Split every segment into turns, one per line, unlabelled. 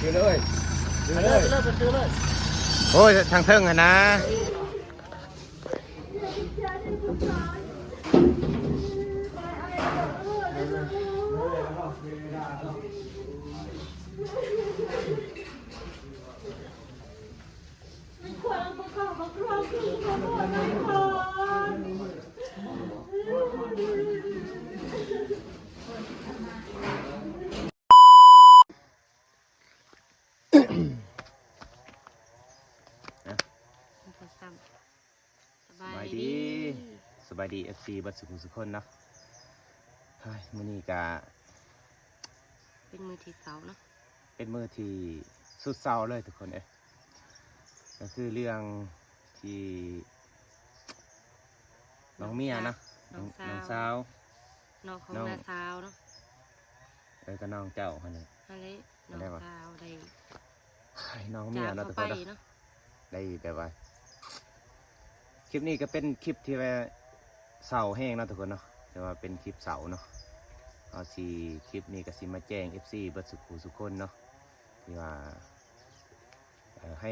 คือเลยคือเลยคือเลย
โอ้ยทางเทิงอะนะสบายดีFC บัดสุขคนเนาะมื้อนี้ก็
เป็นมือที่เสาเนาะ
เป็นมื้อที่สุดเศร้าเลยทุกคนก็คือเรื่องที่น้องเมียนะน้องสาว
น้องของน้าสาวเนาะ
ก็น้องเจ้าคนนี้
อะไรน้องสาวได้
น้องเมียเนาะทุกคนเนาะได้แบบว่าคลิปนี้ก็เป็นคลิปที่ว่าเสาแห้งเนาะทุกคนเนาะแต่ว่าเป็นคลิปเสาเนาะเอาสิคลิปนี้ก็สิมาแจ้ง FC เบิดสุขคนเนาะที่ว่าให้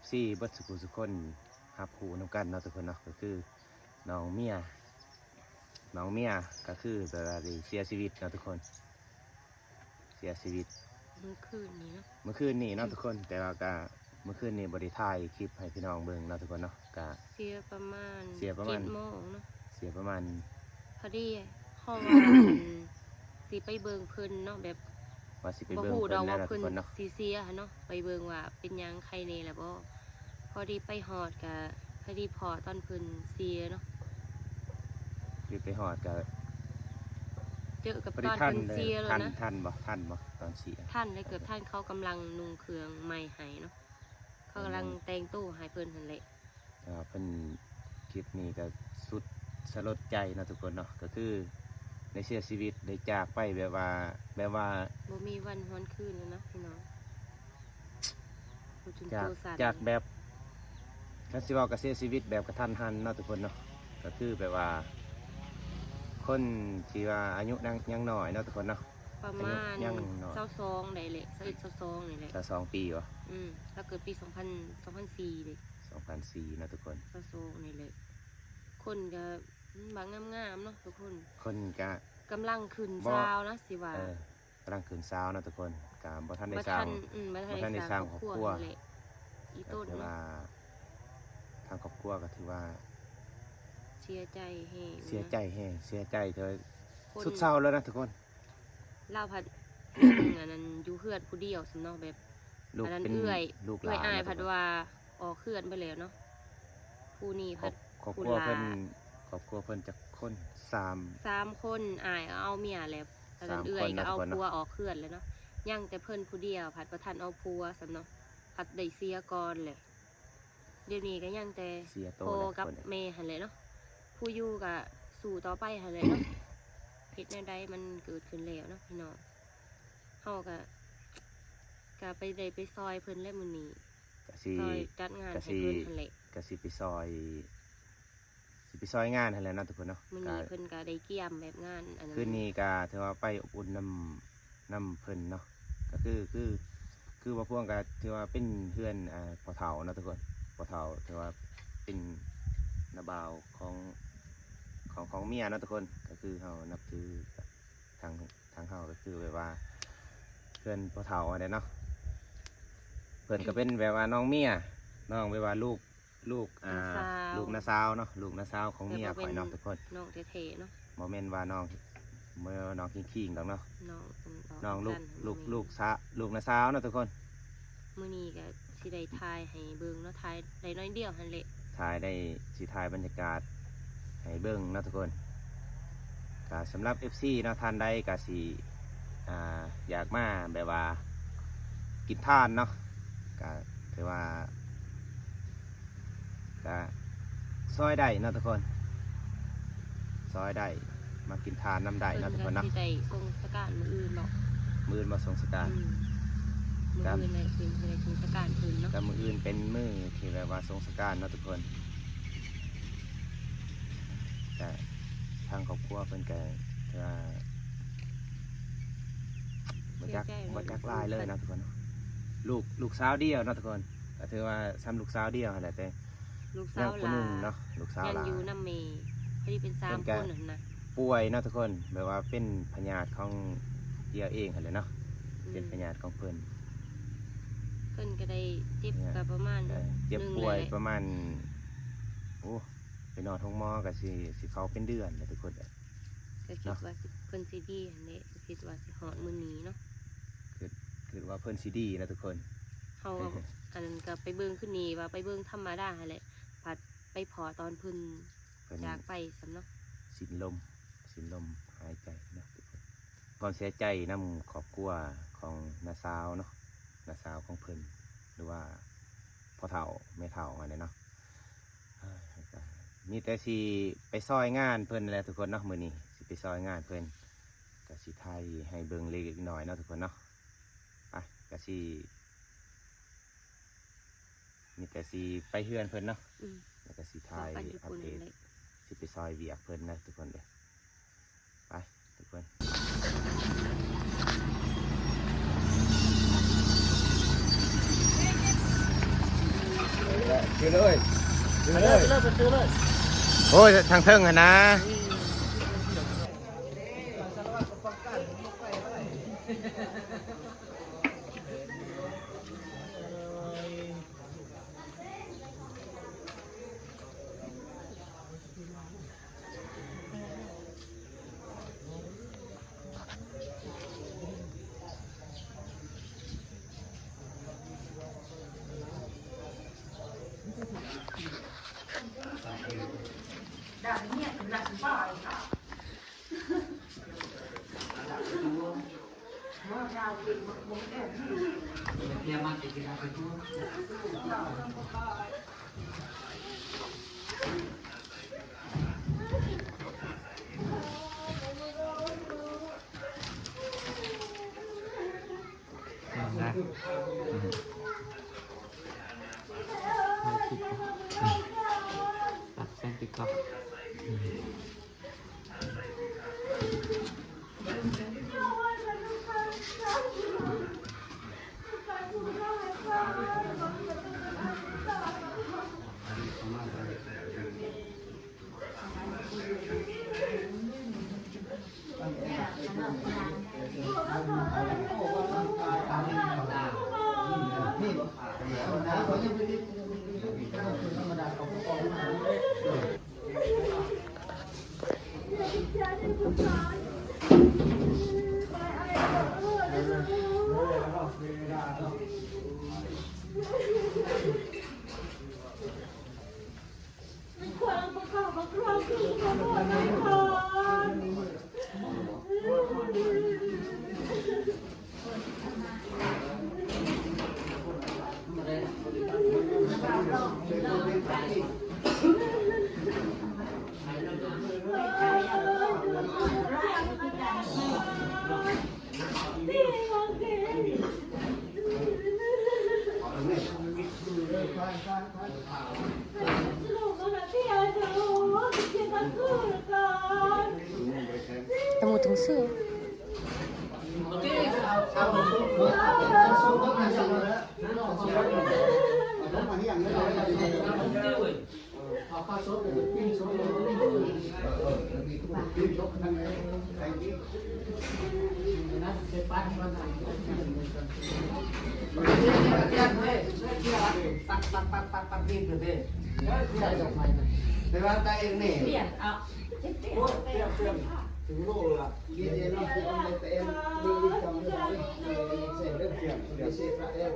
FC เบิดสุขคนรับรู้นำกันเนาะทุกคนเนาะก็คือน้องเมียก็คือแบบว่าเสียชีวิตเนาะทุกคนเสียชีวิต
เมื่อคืนนี้เ
นาะทุกคนแต่ว่าก็เมื่อคืนนี้บริถ่ายคลิปให้พี่น้องเบิ่งเนาะทุกคนเนาะก็
เสียประมาณ7 โมงเนาะ
เสียประมาณ
พอดีห้องสิไปเบิ่งเพิ่นเนาะแบบ
ว่าสิไปเบิ่งเพิ่นแล้วทุกคนเนาะ
สิเสียเนาะไปเบิ่งว่าเป็นหยังใครแน่ล่ะบ่พอดีไปฮอดก็พอดีพอตอนเพิ่นเสียเนาะ
คือไปฮอดก็
เจอกับตอนเพิ่นเสียแล้วนะ
ทันบ่ตอนเสีย
ทันเลยเกือบทันเขากำลังนุ่งเครื่องใหม่ให้เนาะเขากำลังแต่งตู้ให้เพิ่นหั่นแหละ
เพิ่นคลิปนี้ก็สุดสลดใจนะทุกคนเนาะก็คือในเสียชีวิตได้จากไปแบบว่า
บ่มีวันฮ้อนคืนแล้วนะพี่น้อง
จากแบบคันสิว่าก็เสียชีวิตแบบกระทันหันเนาะทุกคนเนาะก็คือแบบว่าคนที่ว่าอายุยังน้อยเนาะทุกคนเนาะ
ประมาณ22ได้แหละ22นี่แหละ
22 ปีวะ
แล้วเกิดปี2004เลย
2004นะทุกคน
22นี่แหละคนก็บางงามๆเนาะทุกคน
ก็
กำลังขึ้นซาวนะสิว่าก
ำลังขึ้นซาวนะทุกคนก็บ่ทันได้สร้างครอบครัว
อีต้น
ว่าทางครอบครัวก็ถือว่า
เสียใจแฮง
เสียใจเธอสุดเศร้าแล้วนะทุกคน
เล่าพัดอันนั้นอยู่เฮือนผู้เดียวสำเนาแบบอันนั้นเอื้อยอายพัดว่าออกเฮือนไปแล้วเนาะผู้นี้พัด
ครอบครัวเพิ่นจักคน3
คนอายเอาเมียแล้วอันนั้นเอื้อยก็เอาผัวออกเฮือนแล้วเนาะยังแต่เพิ่นผู้เดียวพัดประทันเอาผัวสำเนาพัดได้เสียก่อนเลยเดี๋ยวนี้ก็ยังแต่โตกับเมย์หันเลยเนาะผู้อยู่ก็สู่ต่อไปหันเลยเนาะเหตุใดมันเกิดขึ้นแล้วเนาะพี่น้องเฮาก็ไปซอยเพิ่นแล้วมื้อนี้ซอยจัดงานให้เพิ่นหั่นแหละ
ก็สิไปซอยงานหั่นแหละเนาะทุกคนเนาะ
มื้อนี้เพิ่นก็ได้เกี่ยมแบบงานอันนั้น
คืนนี้ก็ถือว่าไปอบอุ่นน้ำเพิ่นเนาะก็คือว่าพวกก็ถือว่าเป็นเพื่อนพ่อเฒ่าเนาะทุกคนพ่อเฒ่าถือว่าเป็นน้าบ่าวของเมียเนาะทุกคนก็คือเฮานับถือทางเฮาก็คือแบบว่าเพื่อนพ่อเฒ่าอะไรเนาะเพื่อนก็เป็นแบบว่าน้องเมียน้องแบบว่าลูกน้าสาวเนาะลูกน้าสาวของเมียข่อยเนาะทุกคน
น้องเท่ๆเนาะ
บ่แม่นว่าน้องขิงๆดอกเนาะน้องลูกน้าสาวเนาะทุกคน
มื้อนี้ก็สิได้ถ่ายให้เบิ่งเนาะถ่ายได้น้อยเดียวหั่นแหละ
ถ่ายบรรยากาศให้เบิ่งเนาะทุกคนก็สำหรับ FC เนาะท่านใดก็สิอยากมาแบบว่ากินทานเนาะก็ถือว่าก็ซอยได้เนาะทุกคนซอยได้มากินทานน้ำได้เนาะทุกคนเนาะ
ได้ทรงสการมื้ออื่นเนาะ
มื้ออื่นมาทรงสการ
มื้ออื่นเลยเป็นทรงสการอื่นเนาะ
ก็มื้ออื่นเป็นมื้อที่แบบว่าทรงสการเนาะทุกคนแต่ทางครอบครัวเพิ่นก็ว่าบ่จักลายเลยนะทุกคน ลูกสาวเดียวเนาะทุกคนก็ถือว่าซ้ำลูกสาวเดียวนั่นแหละแต่
ลูก
ยั
สาง ว
คน
ห
ห
ลา
นึ่งเนาะลูกสาว
ยัง
หลา
อยู่น้ำเมย์พอดีเป็น3 คนนั่นนะ
ป่วยเนาะทุกคนแบบว่าเป็นพยาธิของเดียวเองหั่นแหละเนาะเป็นพยาธิของเพิ่น
เพิ่นก็ได้เจ็บกับประมาณ
เจ็บ
หนึ่ง
ป่วย
แหละ
ประมาณโอ้ไปนอนท้องหมอก็สิเขาเป็นเดือนเลยทุกคน
ก็คิดว่าสิเพิ่นสิดีหั่นแหละคิดว่าสิฮอดมื้อนี้เนาะ
คือว่าเพิ่นสิดีนะทุกคน
เฮาอันนั้นก็ไปเบิ่งขึ้นนี่ว่าไปเบิ่งธรรมดาหั่นแหละผัดไปพอตอนเพิ่น
เพิ่น
จากไปซำเนาะ
สิ้นลมหายใจเนาะทุกคนก่อนเสียใจนำครอบครัวของน้าสาวเนาะน้าสาวของเพิ่นหรือว่าพ่อเฒ่าแม่เฒ่าอันนี้เนาะมีแต่สิไปซอยงานเพิ่นนั่นแหละทุกคนเนาะมื้อนี้สิไปซอยงานเพิ่นก็สิไทยให้เบิ่งเล็กน้อยเนาะทุกคนเนาะไปก็สิมีแต่สิไปเฮือนเพิ่นเนาะ
อืม
แล้วก็สิไทย
ไปญี่
อัป
ปุ่น
เด
นั่
ต
นแหละ
สิไปซอยเวียกเพิ่นนะทุกคนเลยไปทุกคนซื้อเลย
ซื้อเลยซื้อเลย
โอ้ยทางเทิงอะนะ
ตัดเส้นติ๊กต็อก
ตะมูถึงซื้อ
แต่ว่าตาเองนี่
เปลี่ยนถึงโลละ
เรียนน้องที่เอาไปเองมีจำได้เสียเรื่องเสียงเดี๋ยวเสียพระเอง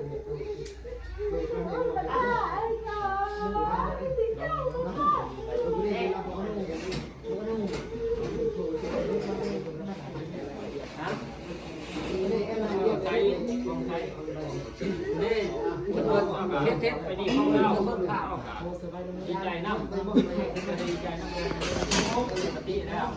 เท็ดไปดีเข้าแล้วดีใจน้ำดีใจน้ำปกติแล้ว